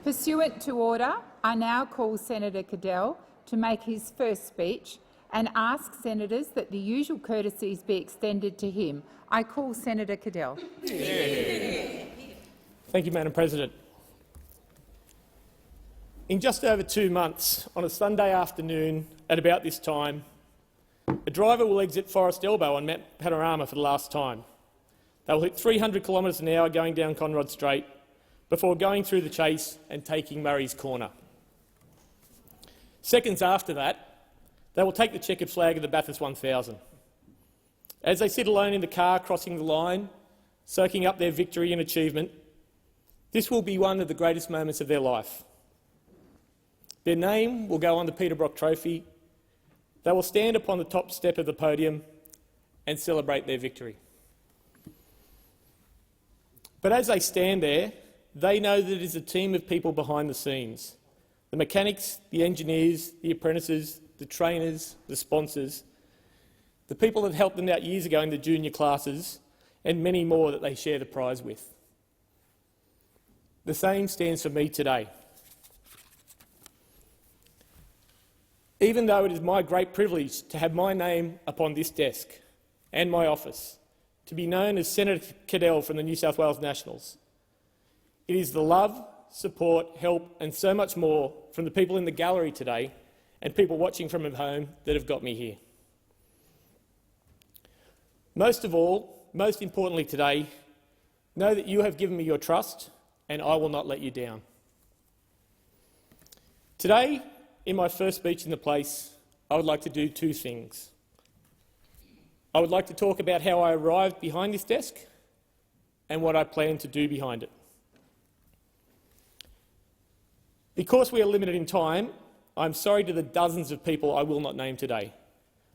Pursuant to order, I now call Senator Cadell to make his first speech and ask senators that the usual courtesies be extended to him. I call Senator Cadell. Thank you, Madam President. In just over 2 months, on a Sunday afternoon at about this time, a driver will exit Forest Elbow on Mount Panorama for the last time. They will hit 300 kilometres an hour going down Conrod Street before going through the Chase and taking Murray's Corner. Seconds after that, they will take the checkered flag of the Bathurst 1000. As they sit alone in the car crossing the line, soaking up their victory and achievement, this will be one of the greatest moments of their life. Their name will go on the Peter Brock Trophy. They will stand upon the top step of the podium and celebrate their victory. But as they stand there, they know that it is a team of people behind the scenes. The mechanics, the engineers, the apprentices, the trainers, the sponsors, the people that helped them out years ago in the junior classes, and many more that they share the prize with. The same stands for me today. Even though it is my great privilege to have my name upon this desk and my office, to be known as Senator Cadell from the New South Wales Nationals, it is the love, support, help and so much more from the people in the gallery today and people watching from at home that have got me here. Most of all, most importantly today, know that you have given me your trust and I will not let you down. Today, in my first speech in the place, I would like to do two things. I would like to talk about how I arrived behind this desk and what I plan to do behind it. Because we are limited in time, I'm sorry to the dozens of people I will not name today.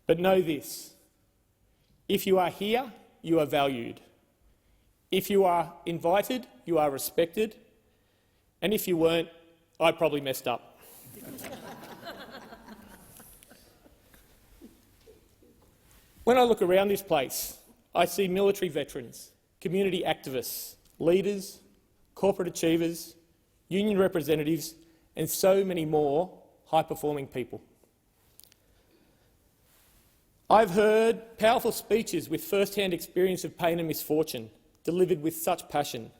But know this: if you are here, you are valued. If you are invited, you are respected. And if you weren't, I probably messed up. When I look around this place, I see military veterans, community activists, leaders, corporate achievers, union representatives, and so many more high-performing people. I've heard powerful speeches with first-hand experience of pain and misfortune, delivered with such passion.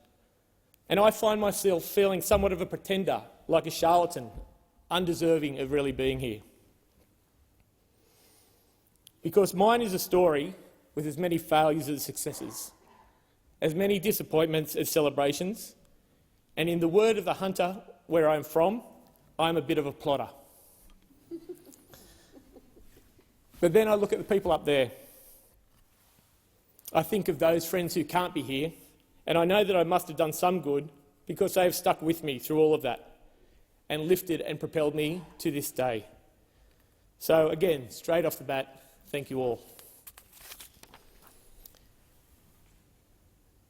And I find myself feeling somewhat of a pretender, like a charlatan, undeserving of really being here. Because mine is a story with as many failures as successes, as many disappointments as celebrations, and in the word of the hunter where I'm from, I'm a bit of a plotter. But then I look at the people up there. I think of those friends who can't be here, and I know that I must have done some good because they have stuck with me through all of that and lifted and propelled me to this day. So again, straight off the bat, thank you all.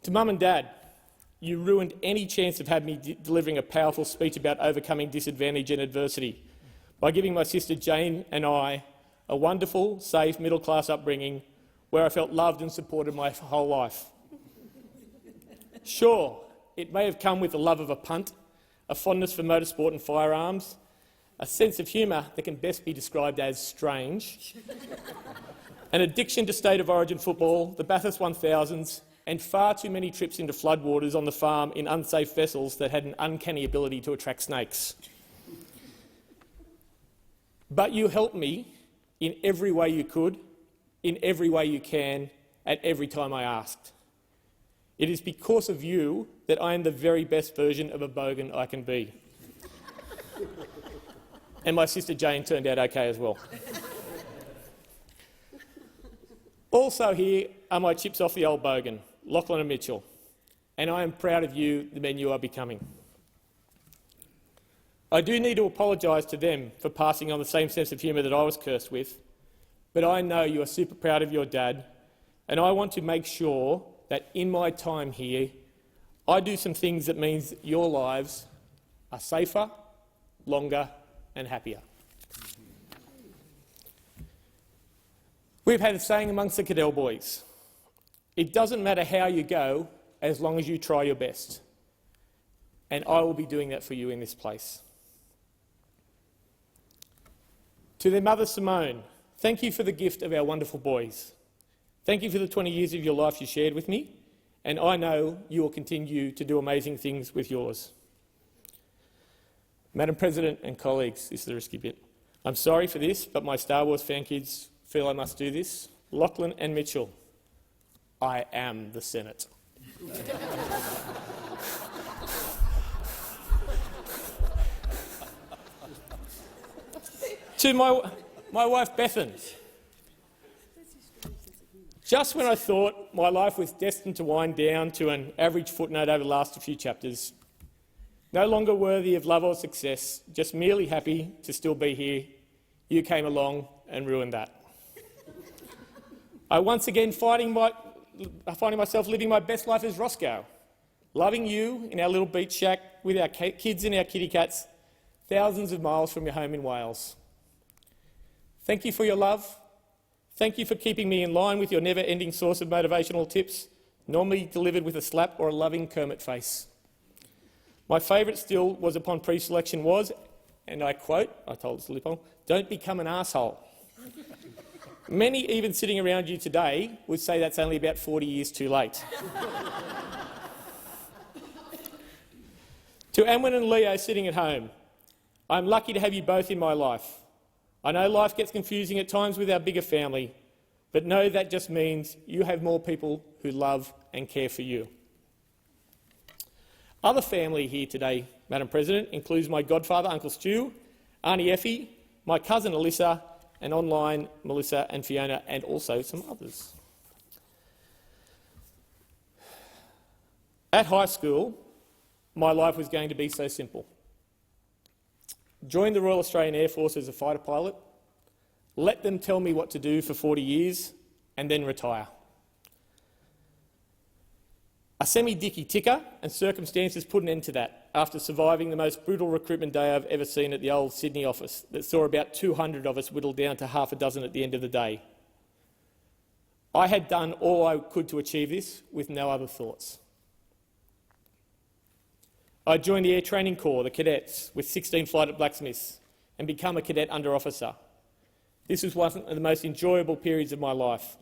To Mum and Dad, you ruined any chance of having me delivering a powerful speech about overcoming disadvantage and adversity by giving my sister Jane and I a wonderful, safe, middle-class upbringing where I felt loved and supported my whole life. Sure, it may have come with the love of a punt, a fondness for motorsport and firearms, a sense of humour that can best be described as strange, an addiction to state of origin football, the Bathurst 1000s, and far too many trips into floodwaters on the farm in unsafe vessels that had an uncanny ability to attract snakes. But you helped me in every way you could, in every way you can, at every time I asked. It is because of you that I am the very best version of a bogan I can be. And my sister Jane turned out okay as well. Also here are my chips off the old bogan, Lachlan and Mitchell, and I am proud of you, the men you are becoming. I do need to apologise to them for passing on the same sense of humour that I was cursed with, but I know you are super proud of your dad, and I want to make sure that in my time here, I do some things that means your lives are safer, longer and happier. We've had a saying amongst the Cadell boys: it doesn't matter how you go as long as you try your best. and I will be doing that for you in this place. To their mother, Simone, thank you for the gift of our wonderful boys. Thank you for the 20 years of your life you shared with me, and I know you will continue to do amazing things with yours. Madam President and colleagues, this is the risky bit. I'm sorry for this, but my Star Wars fan kids feel I must do this. Lachlan and Mitchell, I am the Senate. To my wife, Bethan. Just when I thought my life was destined to wind down to an average footnote over the last few chapters, no longer worthy of love or success, just merely happy to still be here, you came along and ruined that. I once again finding myself living my best life as Roscoe, loving you in our little beach shack with our kids and our kitty cats, thousands of miles from your home in Wales. Thank you for your love. Thank you for keeping me in line with your never-ending source of motivational tips, normally delivered with a slap or a loving Kermit face. My favourite still was upon pre-selection was, and I quote, I told this Lippo, "Don't become an arsehole." Many even sitting around you today would say that's only about 40 years too late. To Amwin and Leo sitting at home, I'm lucky to have you both in my life. I know life gets confusing at times with our bigger family, but know that just means you have more people who love and care for you. Other family here today, Madam President, includes my godfather, Uncle Stu, Auntie Effie, my cousin Alyssa, and online Melissa and Fiona, and also some others. At high school, my life was going to be so simple. Join the Royal Australian Air Force as a fighter pilot, let them tell me what to do for 40 years, and then retire. A semi-dicky ticker and circumstances put an end to that after surviving the most brutal recruitment day I've ever seen at the old Sydney office that saw about 200 of us whittled down to half a dozen at the end of the day. I had done all I could to achieve this with no other thoughts. I joined the Air Training Corps, the cadets, with 16 flight at blacksmiths and become a cadet under officer. This was one of the most enjoyable periods of my life.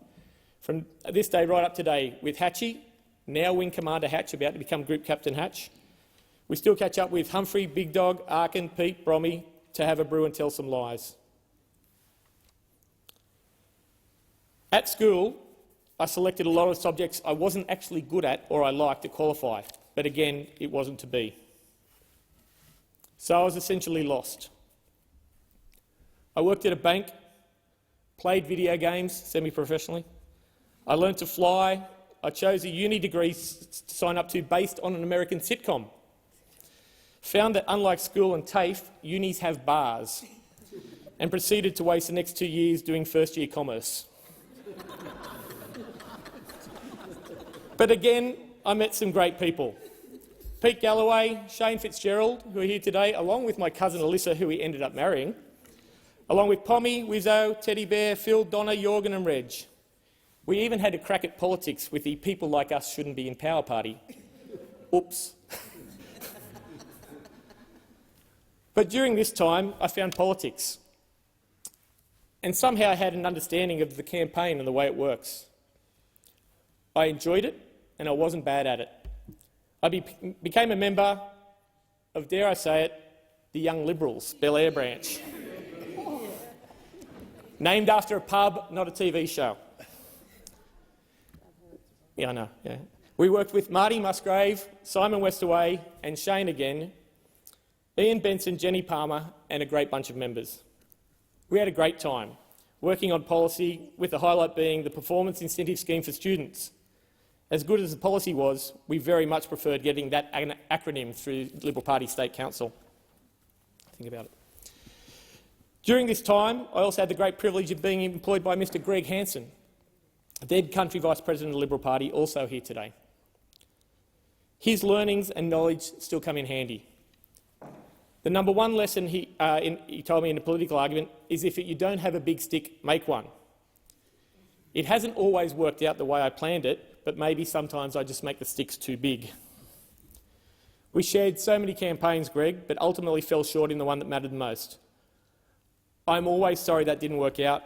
From this day right up to today, with Hatchie, now Wing Commander Hatch, about to become Group Captain Hatch, we still catch up with Humphrey, Big Dog, Arkin, Pete, Brommy to have a brew and tell some lies. At school, I selected a lot of subjects I wasn't actually good at or I liked to qualify, but again, it wasn't to be. So I was essentially lost. I worked at a bank, played video games semi-professionally. I learned to fly. I chose a uni degree to sign up to based on an American sitcom. Found that unlike school and TAFE, unis have bars, and proceeded to waste the next 2 years doing first-year commerce. But again, I met some great people. Pete Galloway, Shane Fitzgerald, who are here today, along with my cousin Alyssa, who we ended up marrying, along with Pommy, Wizzo, Teddy Bear, Phil, Donna, Jorgen and Reg. We even had a crack at politics with the people like us shouldn't be in power party. Oops. But during this time, I found politics. And somehow I had an understanding of the campaign and the way it works. I enjoyed it, and I wasn't bad at it. I became a member of, dare I say it, the Young Liberals, Bel Air branch. Named after a pub, not a TV show. Yeah, I know, yeah. We worked with Marty Musgrave, Simon Westaway and Shane again, Ian Benson, Jenny Palmer and a great bunch of members. We had a great time, working on policy, with the highlight being the Performance Incentive Scheme for students. As good as the policy was, we very much preferred getting that acronym through Liberal Party State Council. Think about it. During this time, I also had the great privilege of being employed by Mr Greg Hanson, dead Country Vice President of the Liberal Party, also here today. His learnings and knowledge still come in handy. The number one lesson he told me in a political argument is if you don't have a big stick, make one. It hasn't always worked out the way I planned it, but maybe sometimes I just make the sticks too big. We shared so many campaigns, Greg, but ultimately fell short in the one that mattered most. I'm always sorry that didn't work out.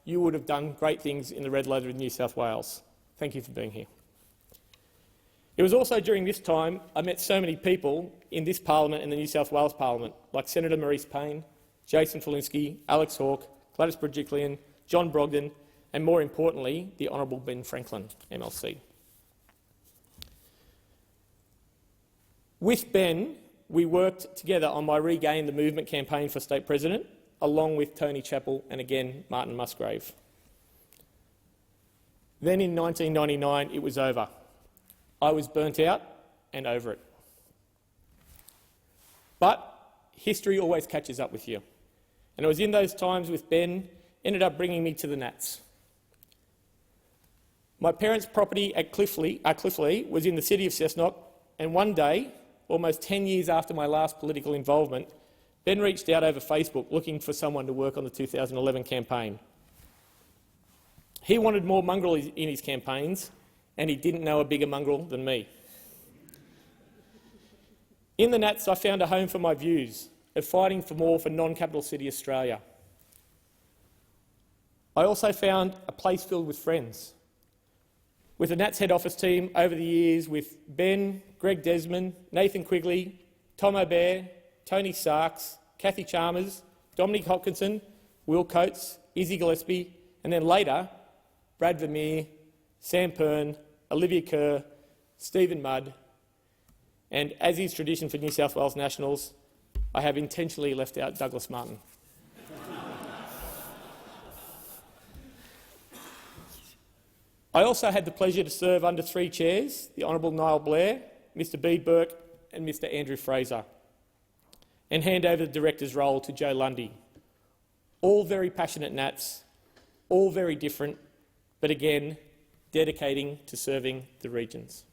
You would have done great things in the red leather in New South Wales. Thank you for being here. It was also during this time I met so many people in this parliament and the New South Wales Parliament, like Senator Maurice Payne, Jason Falinski, Alex Hawke, Gladys Berejiklian, John Brogden, and more importantly, the Honourable Ben Franklin, MLC. With Ben, we worked together on my Regain the Movement campaign for state president, along with Tony Chappell and again Martin Musgrave. Then in 1999 it was over. I was burnt out and over it. But history always catches up with you. And it was in those times with Ben ended up bringing me to the Nats. My parents' property at Cliffley was in the city of Cessnock, and one day, almost 10 years after my last political involvement, Ben reached out over Facebook looking for someone to work on the 2011 campaign. He wanted more mongrel in his campaigns, and he didn't know a bigger mongrel than me. In the Nats, I found a home for my views of fighting for more for non-capital city Australia. I also found a place filled with friends. With the Nats head office team over the years with Ben, Greg Desmond, Nathan Quigley, Tom O'Bear, Tony Sarks, Kathy Chalmers, Dominic Hopkinson, Will Coates, Izzy Gillespie, and then later Brad Vermeer, Sam Pern, Olivia Kerr, Stephen Mudd, and as is tradition for New South Wales Nationals, I have intentionally left out Douglas Martin. I also had the pleasure to serve under three chairs, the Honourable Niall Blair, Mr Bede Burke and Mr Andrew Fraser, and hand over the director's role to Joe Lundy. All very passionate Nats, all very different, but again, dedicating to serving the regions.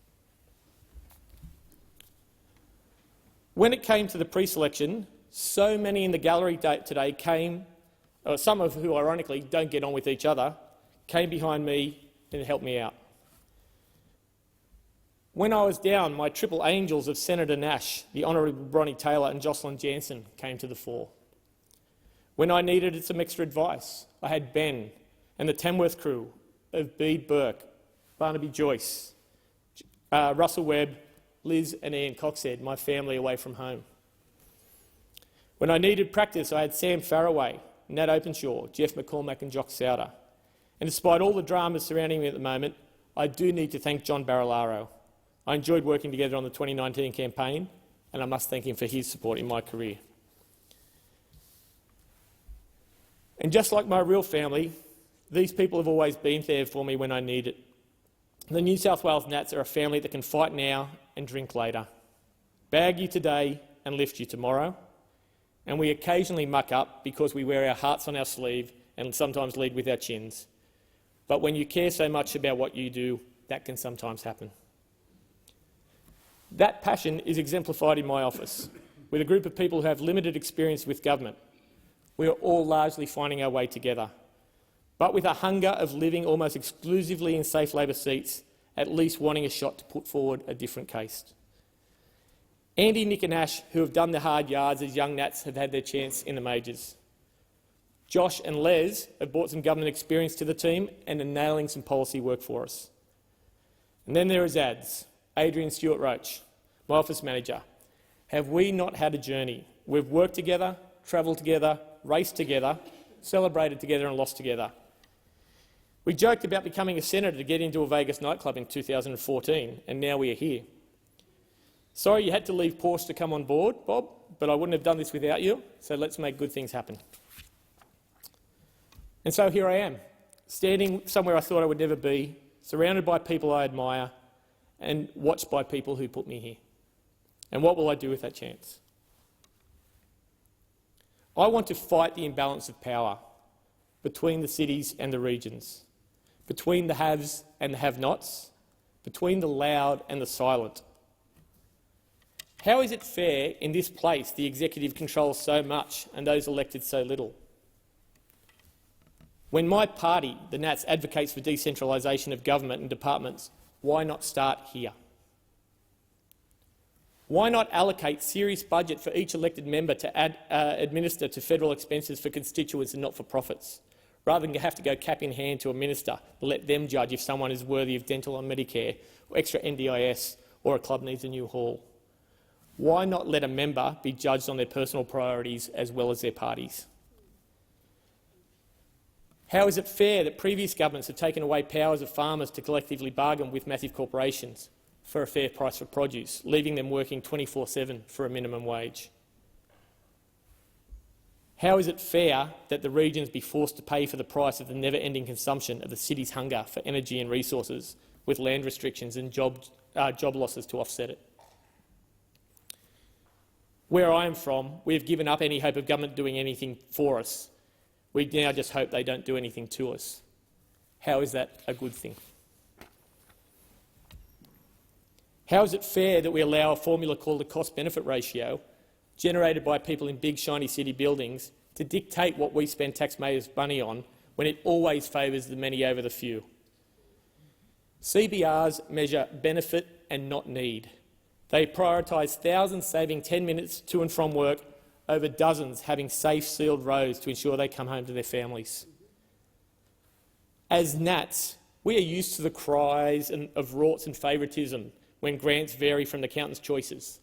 When it came to the pre-selection, so many in the gallery today came, some of who ironically don't get on with each other, came behind me and helped me out. When I was down, my triple angels of Senator Nash, the Honourable Bronnie Taylor and Jocelyn Jansen came to the fore. When I needed some extra advice, I had Ben and the Tamworth crew of Bede Burke, Barnaby Joyce, Russell Webb, Liz and Ian Coxhead, my family away from home. When I needed practice, I had Sam Farraway, Nat Openshaw, Jeff McCormack and Jock Souter. And despite all the dramas surrounding me at the moment, I do need to thank John Barilaro. I enjoyed working together on the 2019 campaign, and I must thank him for his support in my career. And just like my real family, these people have always been there for me when I need it. The New South Wales Nats are a family that can fight now and drink later, bag you today and lift you tomorrow, and we occasionally muck up because we wear our hearts on our sleeve and sometimes lead with our chins. But when you care so much about what you do, that can sometimes happen. That passion is exemplified in my office, with a group of people who have limited experience with government. We are all largely finding our way together, but with a hunger of living almost exclusively in safe Labor seats, at least wanting a shot to put forward a different case. Andy, Nick and Ash, who have done the hard yards as young Nats, have had their chance in the majors. Josh and Les have brought some government experience to the team and are nailing some policy work for us. And then there is ADS, Adrian Stewart-Roach, my office manager. Have we not had a journey? We've worked together, travelled together, raced together, celebrated together and lost together. We joked about becoming a senator to get into a Vegas nightclub in 2014, and now we are here. Sorry you had to leave Porsche to come on board, Bob, but I wouldn't have done this without you, so let's make good things happen. And so here I am, standing somewhere I thought I would never be, surrounded by people I admire and watched by people who put me here. And what will I do with that chance? I want to fight the imbalance of power between the cities and the regions, between the haves and the have-nots, between the loud and the silent. How is it fair in this place the executive controls so much and those elected so little? When my party, the Nats, advocates for decentralisation of government and departments, why not start here? Why not allocate serious budget for each elected member to administer to federal expenses for constituents and not-for-profits, rather than have to go cap in hand to a minister to let them judge if someone is worthy of dental on Medicare, or extra NDIS, or a club needs a new hall? Why not let a member be judged on their personal priorities as well as their party's? How is it fair that previous governments have taken away powers of farmers to collectively bargain with massive corporations for a fair price for produce, leaving them working 24/7 for a minimum wage? How is it fair that the regions be forced to pay for the price of the never-ending consumption of the city's hunger for energy and resources, with land restrictions and job losses to offset it? Where I am from, we have given up any hope of government doing anything for us. We now just hope they don't do anything to us. How is that a good thing? How is it fair that we allow a formula called a cost-benefit ratio, generated by people in big, shiny city buildings, to dictate what we spend taxpayers' money on when it always favours the many over the few? CBRs measure benefit and not need. They prioritise thousands saving 10 minutes to and from work over dozens having safe, sealed roads to ensure they come home to their families. As Nats, we are used to the cries of rorts and favouritism when grants vary from the accountant's choices.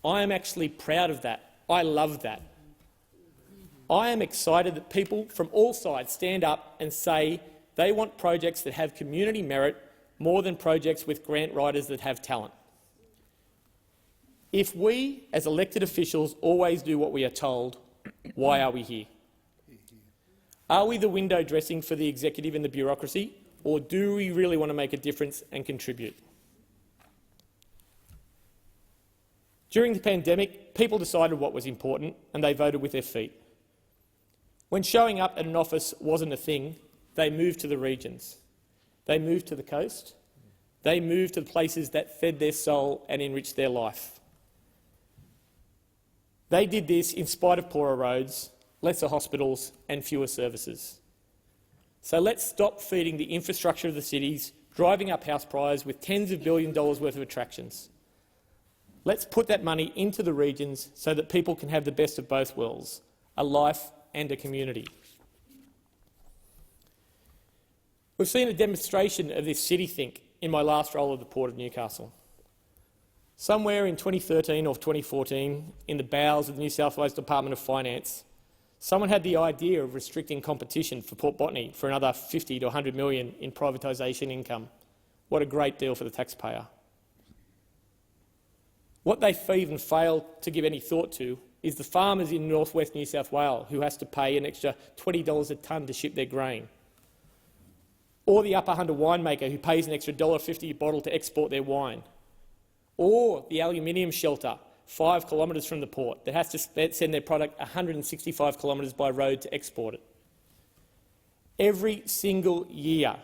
I am actually proud of that. I love that. I am excited that people from all sides stand up and say they want projects that have community merit more than projects with grant writers that have talent. If we, as elected officials, always do what we are told, why are we here? Are we the window dressing for the executive and the bureaucracy, or do we really want to make a difference and contribute? During the pandemic, people decided what was important and they voted with their feet. When showing up at an office wasn't a thing, they moved to the regions. They moved to the coast. They moved to the places that fed their soul and enriched their life. They did this in spite of poorer roads, lesser hospitals and fewer services. So let's stop feeding the infrastructure of the cities, driving up house prices with tens of billions of dollars worth of attractions. Let's put that money into the regions so that people can have the best of both worlds, a life and a community. We've seen a demonstration of this city think in my last role at the Port of Newcastle. Somewhere in 2013 or 2014, in the bowels of the New South Wales Department of Finance, someone had the idea of restricting competition for Port Botany for another 50 to 100 million in privatisation income. What a great deal for the taxpayer. What they even failed to give any thought to is the farmers in northwest New South Wales who has to pay an extra $20 a tonne to ship their grain, or the Upper Hunter winemaker who pays an extra $1.50 a bottle to export their wine, or the aluminium shelter 5 kilometres from the port that has to send their product 165 kilometres by road to export it. Every single year,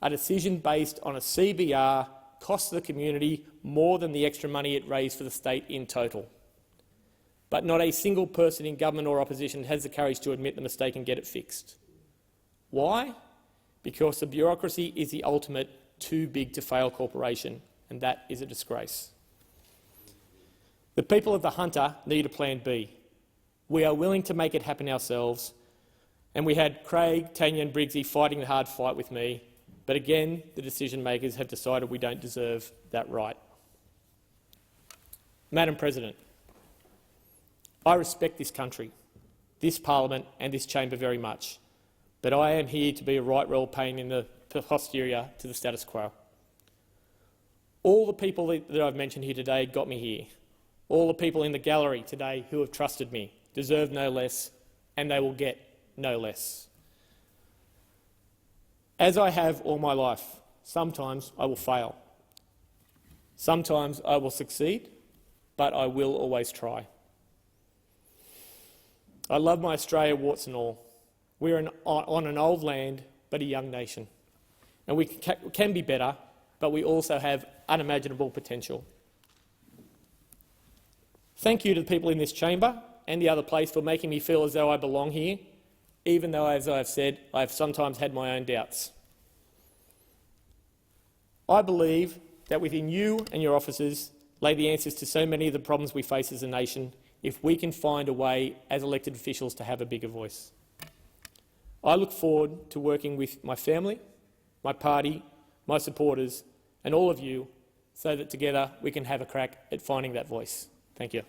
a decision based on a CBR costs the community more than the extra money it raised for the state in total. But not a single person in government or opposition has the courage to admit the mistake and get it fixed. Why? Because the bureaucracy is the ultimate too-big-to-fail corporation, and that is a disgrace. The people of the Hunter need a plan B. We are willing to make it happen ourselves, and we had Craig, Tanya and Briggsy fighting the hard fight with me, but again, the decision-makers have decided we don't deserve that right. Madam President, I respect this country, this parliament and this chamber very much, but I am here to be a right royal pain in the posterior to the status quo. All the people that I've mentioned here today got me here. All the people in the gallery today who have trusted me deserve no less, and they will get no less. As I have all my life, sometimes I will fail. Sometimes I will succeed, but I will always try. I love my Australia, warts and all. We are on an old land, but a young nation. And we can be better, but we also have unimaginable potential. Thank you to the people in this chamber and the other place for making me feel as though I belong here, even though, as I have said, I have sometimes had my own doubts. I believe that within you and your officers lay the answers to so many of the problems we face as a nation if we can find a way as elected officials to have a bigger voice. I look forward to working with my family, my party, my supporters and all of you so that together we can have a crack at finding that voice. Thank you.